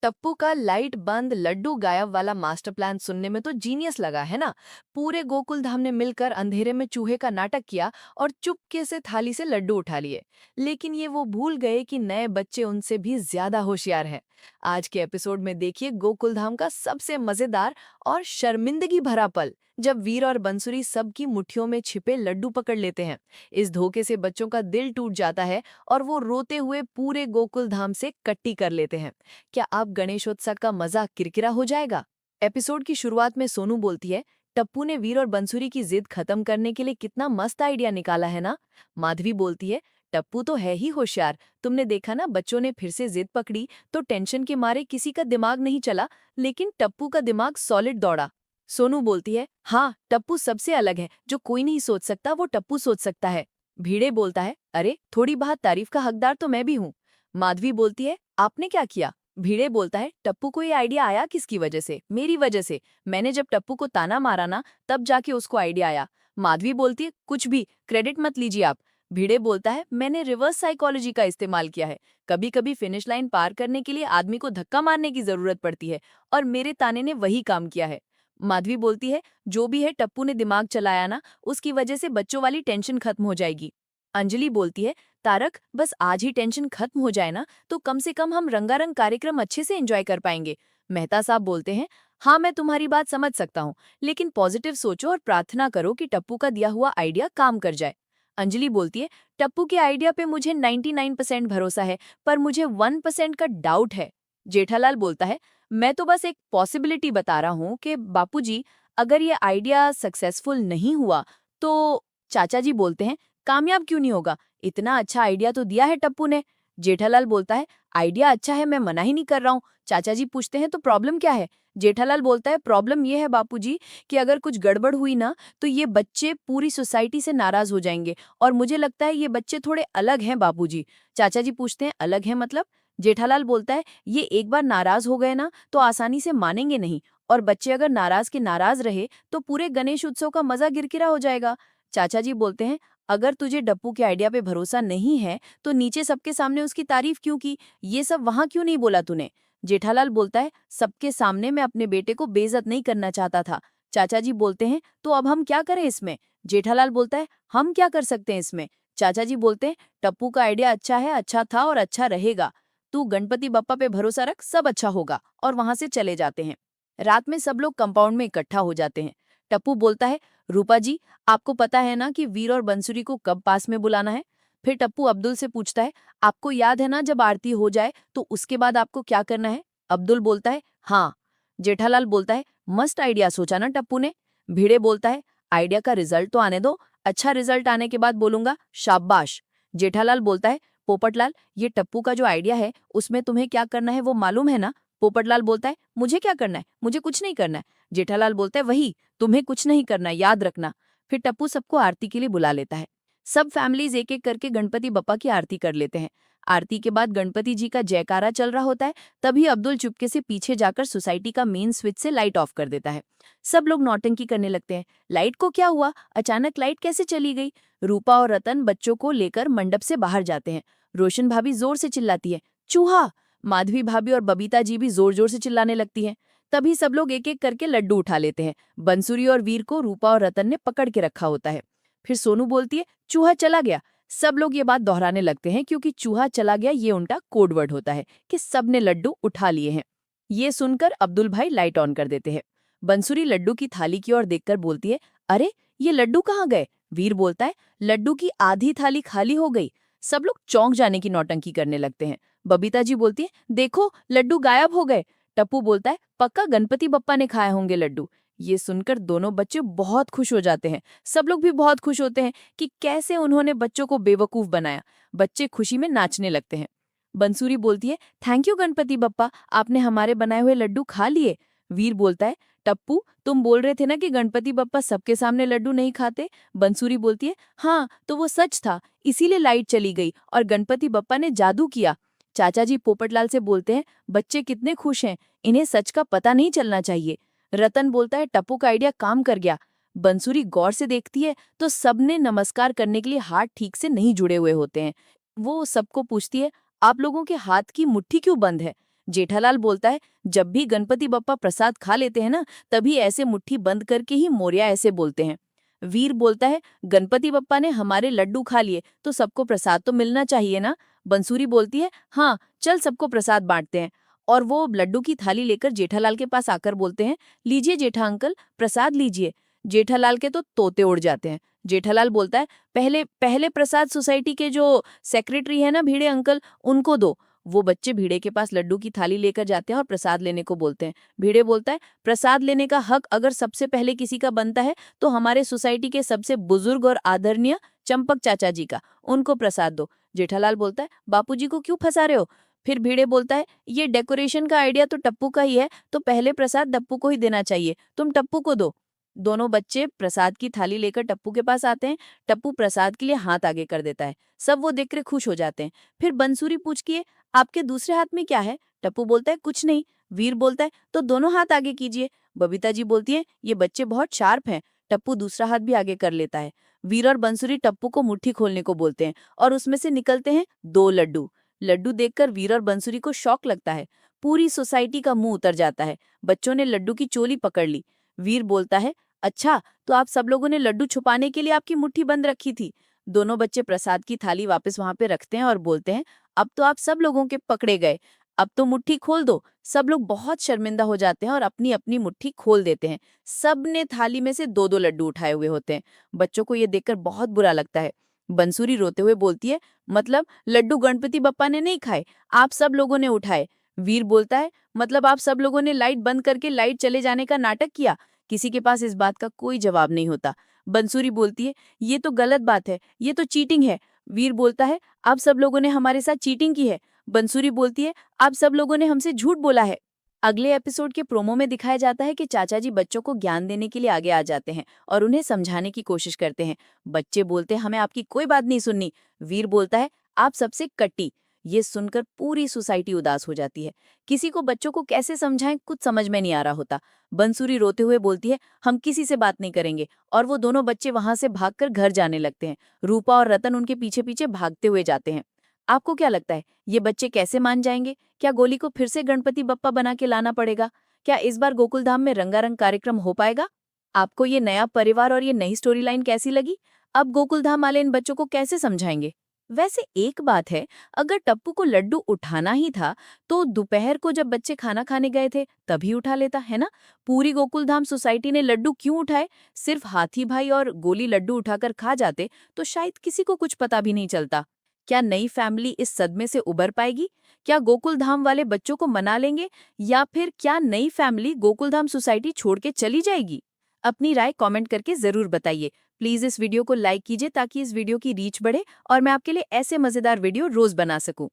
टप्पू का लाइट बंद लड्डू गायब वाला मास्टर प्लान सुनने में तो जीनियस लगा है ना। पूरे गोकुल धाम ने मिलकर अंधेरे में चूहे का नाटक किया और चुपके से थाली से लड्डू उठा लिए। लेकिन ये वो भूल गए कि नए बच्चे उनसे भी ज्यादा होशियार हैं। आज के एपिसोड में देखिए गोकुल धाम का सबसे मजेदार और शर्मिंदगी भरा पल, जब वीर और बंसुरी सबकी मुट्ठियों में छिपे लड्डू पकड़ लेते हैं। इस धोखे से बच्चों का दिल टूट जाता है और वो रोते हुए पूरे गोकुल धाम से कट्टी कर लेते हैं। क्या अब गणेशोत्सव का मजा किरकिरा हो जाएगा? एपिसोड की शुरुआत में सोनू बोलती है, टप्पू ने वीर और बंसुरी की जिद खत्म करने के लिए कितना मस्त आइडिया निकाला है ना। माधवी बोलती है, टप्पू तो है ही होशियार। तुमने देखा ना, बच्चों ने फिर से जिद पकड़ी तो टेंशन के मारे किसी का दिमाग नहीं चला, लेकिन टप्पू का दिमाग सॉलिड दौड़ा। सोनू बोलती है, हाँ टप्पू सबसे अलग है, जो कोई नहीं सोच सकता वो टप्पू सोच सकता है। भीड़े बोलता है, अरे थोड़ी बहुत तारीफ का हकदार तो मैं भी हूँ। माधवी बोलती है, आपने क्या किया? भीड़े बोलता है, टप्पू को ये आइडिया आया किसकी वजह से? मेरी वजह से। मैंने जब टप्पू को ताना मारा ना, तब जाके उसको आइडिया आया। माधवी बोलती है, कुछ भी क्रेडिट मत लीजिए आप। भीड़े बोलता है, मैंने रिवर्स साइकोलॉजी का इस्तेमाल किया है। कभी कभी फिनिश लाइन पार करने के लिए आदमी को धक्का मारने की जरूरत पड़ती है, और मेरे ताने ने वही काम किया है। माधवी बोलती है, जो भी है टप्पू ने दिमाग चलाया ना, उसकी वजह से बच्चों वाली टेंशन खत्म हो जाएगी। अंजलि बोलती है, तारक बस आज ही टेंशन खत्म हो जाए ना, तो कम से कम हम रंगारंग कार्यक्रम अच्छे से एंजॉय कर पाएंगे। मेहता साहब बोलते हैं, हाँ मैं तुम्हारी बात समझ सकता हूँ, लेकिन पॉजिटिव सोचो और प्रार्थना करो कि टप्पू का दिया हुआ आइडिया काम कर जाए। अंजलि बोलती है, टप्पू के आइडिया पे मुझे 99% भरोसा है, पर मुझे 1% का डाउट है। जेठालाल बोलता है, मैं तो बस एक पॉसिबिलिटी बता रहा हूँ कि बापूजी, अगर ये आइडिया सक्सेसफुल नहीं हुआ तो। चाचा जी बोलते हैं, कामयाब क्यों नहीं होगा? इतना अच्छा आइडिया तो दिया है टप्पू ने। जेठालाल बोलता है, आइडिया अच्छा है, मैं मना ही नहीं कर रहा हूँ। चाचा जी पूछते हैं, तो प्रॉब्लम क्या है? जेठालाल बोलता है, प्रॉब्लम ये है बापूजी कि अगर कुछ गड़बड़ हुई ना, तो ये बच्चे पूरी सोसाइटी से नाराज हो जाएंगे, और मुझे लगता है ये बच्चे थोड़े अलग हैं बापूजी। चाचा जी पूछते हैं, अलग हैं मतलब? जेठालाल बोलता है, ये एक बार नाराज हो गए ना, तो आसानी से मानेंगे नहीं, और बच्चे अगर नाराज के नाराज रहे तो पूरे गणेश उत्सव का मजा गिरकिरा हो जाएगा। चाचा जी बोलते हैं, अगर तुझे डप्पू के आइडिया पे भरोसा नहीं है, तो नीचे सबके सामने उसकी तारीफ क्यों की? ये सब वहां क्यों नहीं बोला तूने? जेठालाल बोलता है, सबके सामने मैं अपने बेटे को बेइज्जत नहीं करना चाहता था। चाचा जी बोलते हैं, तो अब हम क्या करें इसमें? जेठालाल बोलता है, हम क्या कर सकते हैं इसमें? चाचा जी बोलते हैं, टप्पू का आइडिया अच्छा है, अच्छा था और अच्छा रहेगा। तू गणपति बप्पा पे भरोसा रख, सब अच्छा होगा। और वहां से चले जाते हैं। रात में सब लोग कंपाउंड में इकट्ठा हो जाते हैं। टप्पू बोलता है, रूपा जी, आपको पता है ना कि वीर और बंसुरी को कब पास में बुलाना है? फिर टप्पू अब्दुल से पूछता है, आपको याद है ना जब आरती हो जाए तो उसके बाद आपको क्या करना है? अब्दुल बोलता है, हाँ। जेठालाल बोलता है, मस्त आइडिया सोचा ना टप्पू ने। भिड़े बोलता है, आइडिया का रिजल्ट तो आने दो, अच्छा रिजल्ट आने के बाद बोलूंगा शाबाश। जेठालाल बोलता है, पोपटलाल, ये टप्पू का जो आइडिया है उसमें तुम्हें क्या करना है वो मालूम है ना? पोपटलाल बोलता है, मुझे क्या करना है? मुझे कुछ नहीं करना है। जेठालाल बोलता है, वही, तुम्हें कुछ नहीं करना, याद रखना। फिर टप्पू सबको आरती के लिए बुला लेता है। सब फैमिलीज एक एक करके गणपति बप्पा की आरती कर लेते हैं। आरती के बाद गणपति जी का जयकारा चल रहा होता है। तभी अब्दुल चुपके से पीछे जाकर सोसाइटी का मेन स्विच से लाइट ऑफ कर देता है। सब लोग नौटंकी करने लगते हैं, लाइट को क्या हुआ? अचानक लाइट कैसे चली गई? रूपा और रतन बच्चों को लेकर मंडप से बाहर जाते हैं। रोशन भाभी जोर से चिल्लाती है, चूहा। माधवी भाभी और बबीता जी भी जोर जोर से चिल्लाने लगती हैं। तभी सब लोग एक एक करके लड्डू उठा लेते हैं। बंसुरी और वीर को रूपा और रतन ने पकड़ के रखा होता है। फिर सोनू बोलती है, चूहा चला गया। सब लोग ये बात दोहराने लगते हैं, क्योंकि चूहा चला गया ये उनका कोड वर्ड होता है कि सबने लड्डू उठा लिए हैं। ये सुनकर अब्दुल भाई लाइट ऑन कर देते हैं। बंसुरी लड्डू की थाली की ओर देखकर बोलती है, अरे ये लड्डू कहाँ गए? वीर बोलता है, लड्डू की आधी थाली खाली हो गई। सब लोग चौंक जाने की नौटंकी करने लगते हैं। बबीता जी बोलती है, देखो लड्डू गायब हो गए। टप्पू बोलता है, पक्का गणपति बप्पा ने खाए होंगे लड्डू। ये सुनकर दोनों बच्चे बहुत खुश हो जाते हैं। सब लोग भी बहुत खुश होते हैं कि कैसे उन्होंने बच्चों को बेवकूफ बनाया। बच्चे खुशी में नाचने लगते हैं। बंसूरी बोलती है, थैंक यू गणपति बप्पा, आपने हमारे बनाए हुए लड्डू खा लिए। वीर बोलता है, टप्पू तुम बोल रहे थे ना कि गणपति बप्पा सबके सामने लड्डू नहीं खाते। बंसूरी बोलती है, हाँ तो वो सच था, इसीलिए लाइट चली गई और गणपति बप्पा ने जादू किया। चाचा जी पोपटलाल से बोलते हैं, बच्चे कितने खुश हैं, इन्हें सच का पता नहीं चलना चाहिए। रतन बोलता है, टप्पू का आइडिया काम कर गया। बंसूरी गौर से देखती है तो सबने नमस्कार करने के लिए हाथ ठीक से नहीं जुड़े हुए होते हैं। वो सबको पूछती है, आप लोगों के हाथ की मुट्ठी क्यों बंद है? जेठालाल बोलता है, जब भी गणपति बप्पा प्रसाद खा लेते हैं ना, तभी ऐसे मुट्ठी बंद करके ही मोरिया ऐसे बोलते हैं। वीर बोलता है, गणपति बप्पा ने हमारे लड्डू खा लिए तो सबको प्रसाद तो मिलना चाहिए ना। बंसुरी बोलती है, हाँ चल सबको प्रसाद बांटते हैं। और वो लड्डू की थाली लेकर जेठालाल के पास आकर बोलते हैं, लीजिए जेठा अंकल प्रसाद लीजिए। जेठालाल के तो तोते उड़ जाते हैं। जेठालाल बोलता है, पहले पहले प्रसाद सोसाइटी के जो सेक्रेटरी है ना भिड़े अंकल, उनको दो। वो बच्चे भिड़े के पास लड्डू की थाली लेकर जाते हैं और प्रसाद लेने को बोलते हैं। भिड़े बोलता है, प्रसाद लेने का हक अगर सबसे पहले किसी का बनता है तो हमारे सोसाइटी के सबसे बुजुर्ग और आदरणीय चंपक चाचा जी का, उनको प्रसाद दो। जेठालाल बोलता है, बापूजी को क्यों फंसा रहे हो? फिर भिड़े बोलता है, ये डेकोरेशन का आइडिया तो टप्पू का ही है, तो पहले प्रसाद टप्पू को ही देना चाहिए, तुम टप्पू को दो। दोनों बच्चे प्रसाद की थाली लेकर टप्पू के पास आते हैं। टप्पू प्रसाद के लिए हाथ आगे कर देता है। सब वो देखकर खुश हो जाते हैं। फिर बंसुरी पूछती है, आपके दूसरे हाथ में क्या है? टप्पू बोलता है, कुछ नहीं। वीर बोलता है, तो दोनों हाथ आगे कीजिए। बबीता जी बोलती है, ये बच्चे बहुत शार्प हैं। टप्पू दूसरा हाथ भी आगे कर लेता है। वीर और बंसुरी टप्पू को मुट्ठी खोलने को बोलते हैं और उसमें से निकलते हैं 2 लड्डू। लड्डू देखकर वीर और बंसुरी को शौक लगता है। पूरी सोसाइटी का मुंह उतर जाता है। बच्चों ने लड्डू की चोली पकड़ ली। वीर बोलता है, अच्छा तो आप सब लोगों ने लड्डू छुपाने के लिए आपकी मुट्ठी बंद रखी थी। दोनों बच्चे प्रसाद की थाली वापस वहां पे रखते हैं और बोलते हैं, अब तो आप सब लोगों के पकड़े गए, अब तो मुट्ठी खोल दो। सब लोग बहुत शर्मिंदा हो जाते हैं और अपनी अपनी मुट्ठी खोल देते हैं। सब ने थाली में से 2-2 लड्डू उठाए हुए होते हैं। बच्चों को ये देखकर बहुत बुरा लगता है। बंसुरी रोते हुए बोलती है, मतलब लड्डू गणपति बप्पा ने नहीं खाए, आप सब लोगों ने उठाए। वीर बोलता है, मतलब आप सब लोगों ने लाइट बंद करके लाइट चले जाने का नाटक किया। किसी के पास इस बात का कोई जवाब नहीं होता। बंसुरी बोलती है, ये तो गलत बात है, ये तो चीटिंग है। वीर बोलता है, आप सब लोगों ने हमारे साथ चीटिंग की है। बंसुरी बोलती है, आप सब लोगों ने हमसे झूठ बोला है। अगले एपिसोड के प्रोमो में दिखाया जाता है कि चाचा जी बच्चों को ज्ञान देने के लिए आगे आ जाते हैं और उन्हें समझाने की कोशिश करते हैं। बच्चे बोलते हैं, हमें आपकी कोई बात नहीं सुननी। वीर बोलता है, आप सबसे कट्टी। ये सुनकर पूरी सोसाइटी उदास हो जाती है। किसी को बच्चों को कैसे समझाएं कुछ समझ में नहीं आ रहा होता। बंसुरी रोते हुए बोलती है, हम किसी से बात नहीं करेंगे। और वो दोनों बच्चे वहां से भागकर घर जाने लगते हैं। रूपा और रतन उनके पीछे पीछे भागते हुए जाते हैं। आपको क्या लगता है, ये बच्चे कैसे मान जाएंगे? क्या गोली को फिर से गणपति बप्पा बना के लाना पड़ेगा? क्या इस बार गोकुलधाम में रंगारंग कार्यक्रम हो पाएगा? आपको ये नया परिवार और ये नई स्टोरी लाइन कैसी लगी? अब गोकुलधाम वाले इन बच्चों को कैसे समझाएंगे? वैसे एक बात है, अगर टप्पू को लड्डू उठाना ही था तो दोपहर को जब बच्चे खाना खाने गए थे तभी उठा लेता, है ना? पूरी गोकुलधाम सोसाइटी ने लड्डू क्यों उठाए? सिर्फ हाथी भाई और गोली लड्डू उठाकर खा जाते तो शायद किसी को कुछ पता भी नहीं चलता। क्या नई फैमिली इस सदमे से उबर पाएगी? क्या गोकुलधाम वाले बच्चों को मना लेंगे या फिर क्या नई फैमिली गोकुलधाम सोसाइटी छोड़ के चली जाएगी? अपनी राय कमेंट करके जरूर बताइए। प्लीज इस वीडियो को लाइक कीजिए ताकि इस वीडियो की रीच बढ़े और मैं आपके लिए ऐसे मजेदार वीडियो रोज बना सकूं।